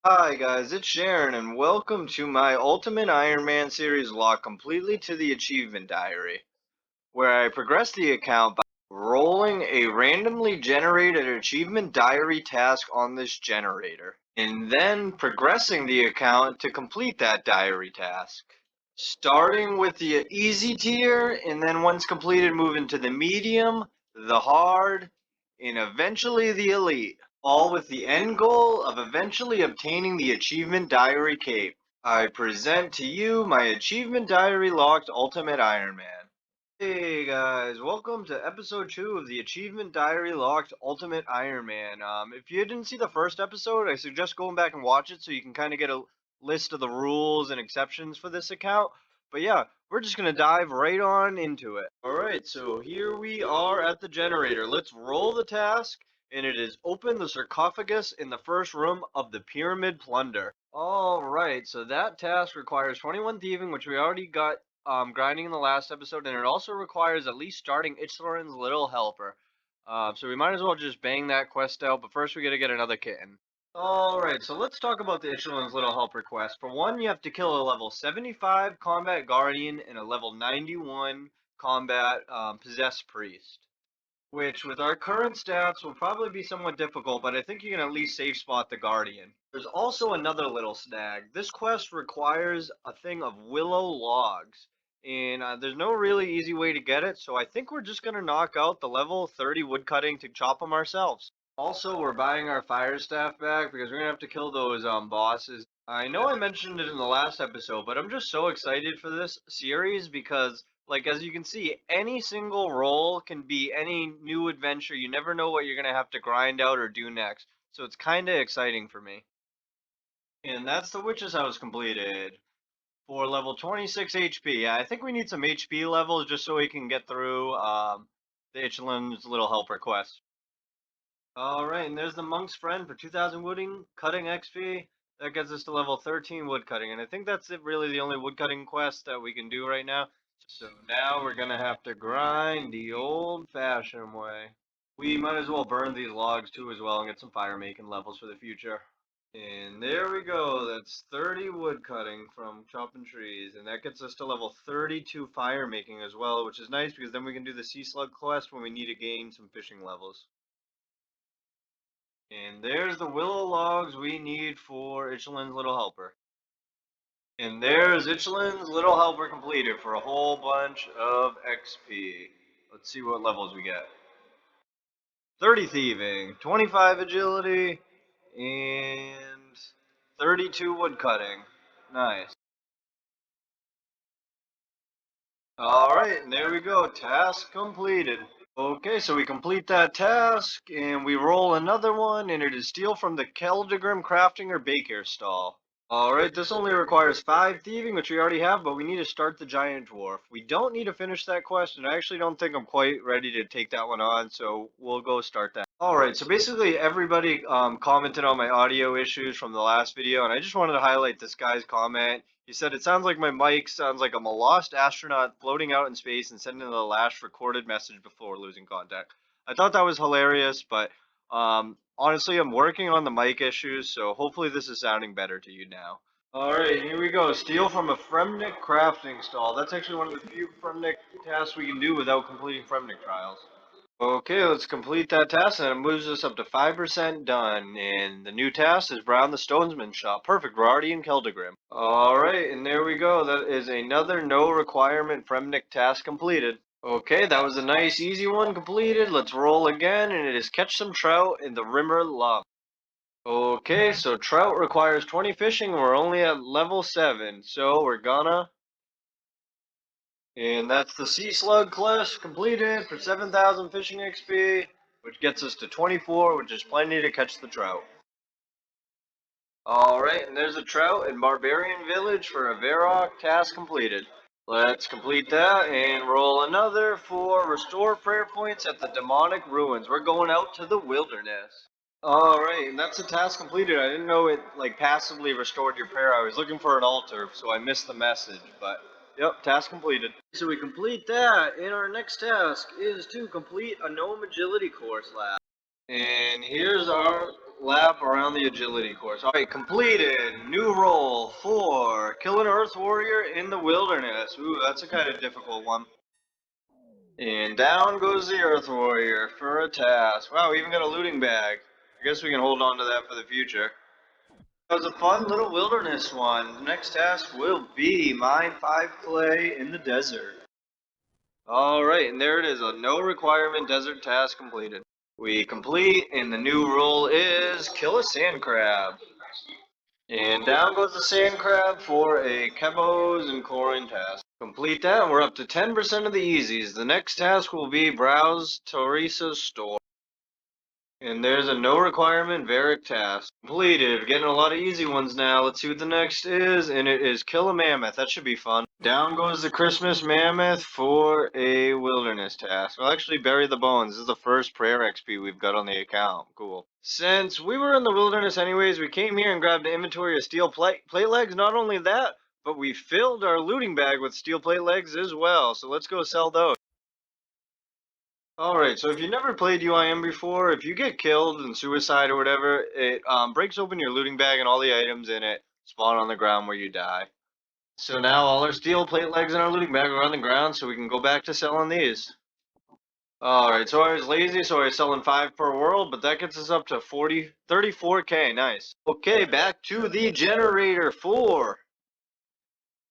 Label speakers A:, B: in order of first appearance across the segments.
A: Hi guys, it's Sharon and welcome to my Ultimate Ironman series locked completely to the achievement diary, where I progress the account by rolling a randomly generated achievement diary task on this generator, and then progressing the account to complete that diary task. Starting with the easy tier, and then once completed move into the medium, the hard, and eventually the elite, all with the end goal of eventually obtaining the Achievement Diary cape. I present to you my Achievement Diary locked Ultimate Ironman. Hey guys, welcome to episode 2 of the Achievement Diary locked Ultimate Ironman. If you didn't see the first episode, I suggest going back and watch it so you can kind of get a list of the rules and exceptions for this account. But yeah, we're just going to dive right on into it. Alright, so here we are at the generator. Let's roll the task, and it is open the sarcophagus in the first room of the pyramid plunder. Alright, so that task requires 21 thieving, which we already got grinding in the last episode, and it also requires at least starting ITCHLARINS Little Helper. So we might as well just bang that quest out, but first we gotta get another kitten. Alright, so let's talk about the ITCHLARINS Little Helper quest. For one, you have to kill a level 75 Combat Guardian and a level 91 Combat Possessed Priest. Which, with our current stats, will probably be somewhat difficult, but I think you can at least safe spot the Guardian. There's also another little snag. This quest requires a thing of willow logs, and there's no really easy way to get it, so I think we're just going to knock out the level 30 woodcutting to chop them ourselves. Also, we're buying our fire staff back because we're going to have to kill those bosses. I know I mentioned it in the last episode, but I'm just so excited for this series because like, as you can see, any single role can be any new adventure. You never know what you're going to have to grind out or do next. So it's kind of exciting for me. And that's the Witch's House completed for level 26 HP. Yeah, I think we need some HP levels just so we can get through the ITCHLARINS Little Helper quest. Alright, and there's the Monk's Friend for 2000 wooding, cutting XP. That gets us to level 13 woodcutting. And I think that's really the only woodcutting quest that we can do right now. So now we're gonna have to grind the old-fashioned way. We might as well burn these logs too as well and get some fire making levels for the future. And there we go, that's 30 wood cutting from chopping trees, and that gets us to level 32 fire making as well, which is nice because then we can do the sea slug quest when we need to gain some fishing levels. And there's the willow logs we need for ITCHLARINS Little Helper. And there's ITCHLARINS Little Helper completed for a whole bunch of XP. Let's see what levels we get. 30 thieving, 25 agility, and 32 woodcutting. Nice. Alright, and there we go. Task completed. Okay, so we complete that task, and we roll another one, and it is steal from the Keldegrim Crafting or Baker stall. Alright, this only requires 5 thieving, which we already have, but we need to start the giant dwarf. We don't need to finish that quest, and I actually don't think I'm quite ready to take that one on, so we'll go start that. Alright, so basically everybody commented on my audio issues from the last video, and I just wanted to highlight this guy's comment. He said, "It sounds like my mic sounds like I'm a lost astronaut floating out in space and sending the last recorded message before losing contact." I thought that was hilarious, but honestly, I'm working on the mic issues, so hopefully this is sounding better to you now. Alright, here we go. Steal from a Fremnik crafting stall. That's actually one of the few Fremnik tasks we can do without completing Fremnik trials. Okay, let's complete that task, and it moves us up to 5% done. And the new task is Brown the Stonesman shop. Perfect, we're already in Keldegrim. Alright, and there we go. That is another no requirement Fremnik task completed. Okay, that was a nice easy one completed. Let's roll again, and it is catch some trout in the Rimmer Lump. Okay, so trout requires 20 fishing. We're only at level 7, so we're gonna... And that's the sea slug quest completed for 7,000 fishing XP, which gets us to 24, which is plenty to catch the trout. Alright, and there's a trout in Barbarian Village for a VARROCK task completed. Let's complete that and roll another for restore prayer points at the demonic ruins. We're going out to the wilderness. Alright, and that's a task completed. I didn't know it like passively restored your prayer. I was looking for an altar, so I missed the message, but yep, task completed. So we complete that, and our next task is to complete a GNOME agility course lab. And here's our lap around the agility course. Alright, completed. New role 4. Kill an Earth Warrior in the wilderness. Ooh, that's a kind of difficult one. And down goes the Earth Warrior for a task. Wow, we even got a looting bag. I guess we can hold on to that for the future. That was a fun little wilderness one. The next task will be mine 5 clay in the desert. Alright, and there it is, a no requirement desert task completed. We complete, and the new rule is kill a sand crab. And down goes the sand crab for a Kevos and KOUREND task. Complete that, and we're up to 10% of the easies. The next task will be browse Teresa's store. And there's a no requirement VARROCK task. Completed. We're getting a lot of easy ones now. Let's see what the next is, and it is kill a mammoth. That should be fun. Down goes the Christmas mammoth for a wilderness task. We'll actually bury the bones. This is the first prayer XP we've got on the account. Cool. Since we were in the wilderness anyways, we came here and grabbed an inventory of steel plate legs. Not only that, but we filled our looting bag with steel plate legs as well. So let's go sell those. Alright, so if you've never played UIM before, if you get killed in suicide or whatever, it breaks open your looting bag and all the items in it spawn on the ground where you die. So now all our steel plate legs in our looting bag are on the ground, so we can go back to selling these. Alright, so I was lazy, so I was selling 5 per world, but that gets us up to 34k, nice. Okay, back to the generator 4.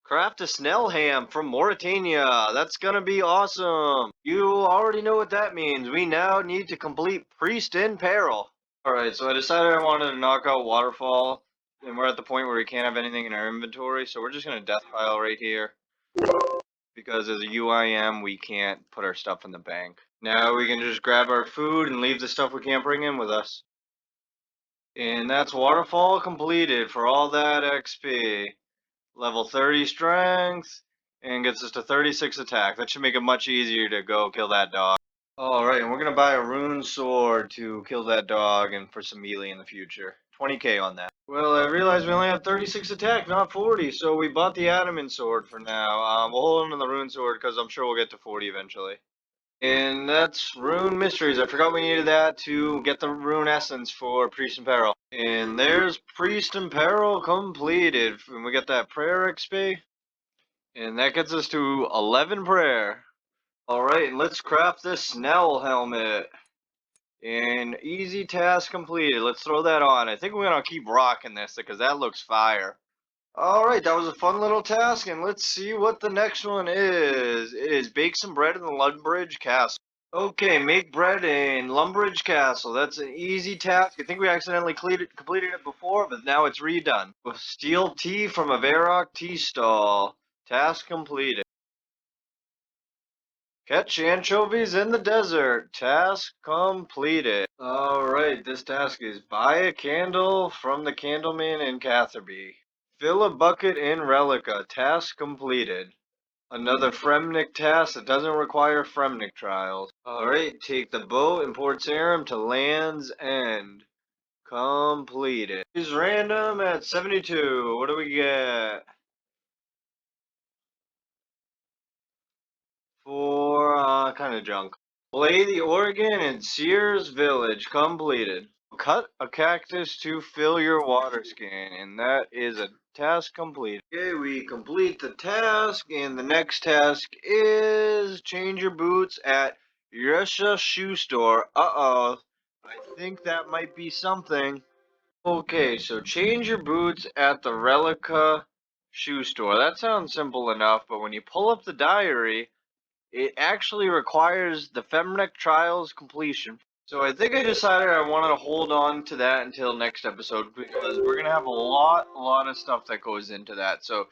A: Craft a SNELL ham from Mauritania. That's gonna be awesome. You already know what that means. We now need to complete Priest in Peril. Alright, so I decided I wanted to knock out Waterfall, and we're at the point where we can't have anything in our inventory, so we're just gonna death pile right here. Because as a UIM, we can't put our stuff in the bank. Now we can just grab our food and leave the stuff we can't bring in with us. And that's Waterfall completed for all that XP. Level 30 strength, and gets us to 36 attack. That should make it much easier to go kill that dog. Alright, and we're going to buy a rune sword to kill that dog and for some melee in the future. 20k on that. Well, I realized we only have 36 attack, not 40, so we bought the adamant sword for now. We'll hold on to the rune sword because I'm sure we'll get to 40 eventually. And that's Rune Mysteries. I forgot we needed that to get the Rune Essence for Priest in Peril. And there's Priest in Peril completed. And we get that Prayer XP. And that gets us to 11 Prayer. Alright, and let's craft this SNELL helmet. And easy task completed. Let's throw that on. I think we're going to keep rocking this because that looks fire. Alright, that was a fun little task, and let's see what the next one is. It is bake some bread in the Lumbridge Castle. Okay, make bread in Lumbridge Castle. That's an easy task. I think we accidentally completed it before, but now it's redone. With steal tea from a VARROCK tea stall. Task completed. Catch anchovies in the desert. Task completed. Alright, this task is buy a candle from the candleman in CATHERBY. Fill a bucket in RELLEKA. Task completed. Another FREM task that doesn't require FREM trials. Alright, take the boat in Port Sarim to Land's End. Completed. Is random at 72. What do we get? For, kind of junk. Play the organ in SEERS Village. Completed. Cut a cactus to fill your water skin, and that is a task complete. Okay, we complete the task, and the next task is change your boots at Yusha Shoe Store. Uh-oh, I think that might be something. Okay, so change your boots at the RELLEKA Shoe Store. That sounds simple enough, but when you pull up the diary, it actually requires the FEMNEC trials completion. So I think I decided I wanted to hold on to that until next episode because we're gonna have a lot of stuff that goes into that. So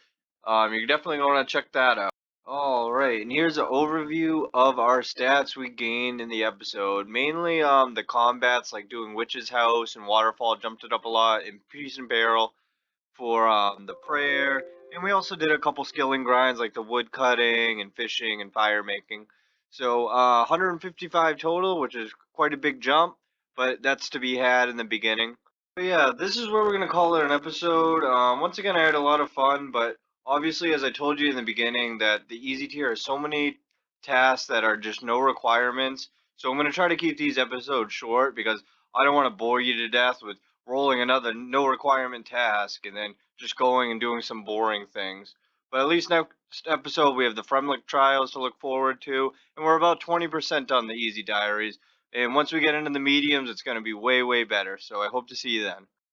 A: you're definitely gonna check that out. Alright, and here's an overview of our stats we gained in the episode. Mainly the combats like doing Witch's House and Waterfall jumped it up a lot, and Priest in Peril for the prayer, and we also did a couple skilling grinds like the wood cutting and fishing and fire making. So 155 total, which is quite a big jump, but that's to be had in the beginning. But yeah, this is where we're going to call it an episode. Once again, I had a lot of fun, but obviously, as I told you in the beginning, that the easy tier has so many tasks that are just no requirements. So I'm going to try to keep these episodes short because I don't want to bore you to death with rolling another no requirement task and then just going and doing some boring things. But at least next episode we have the FREM trials to look forward to, and we're about 20% on the easy diaries. And once we get into the mediums, it's going to be way, way better. So I hope to see you then.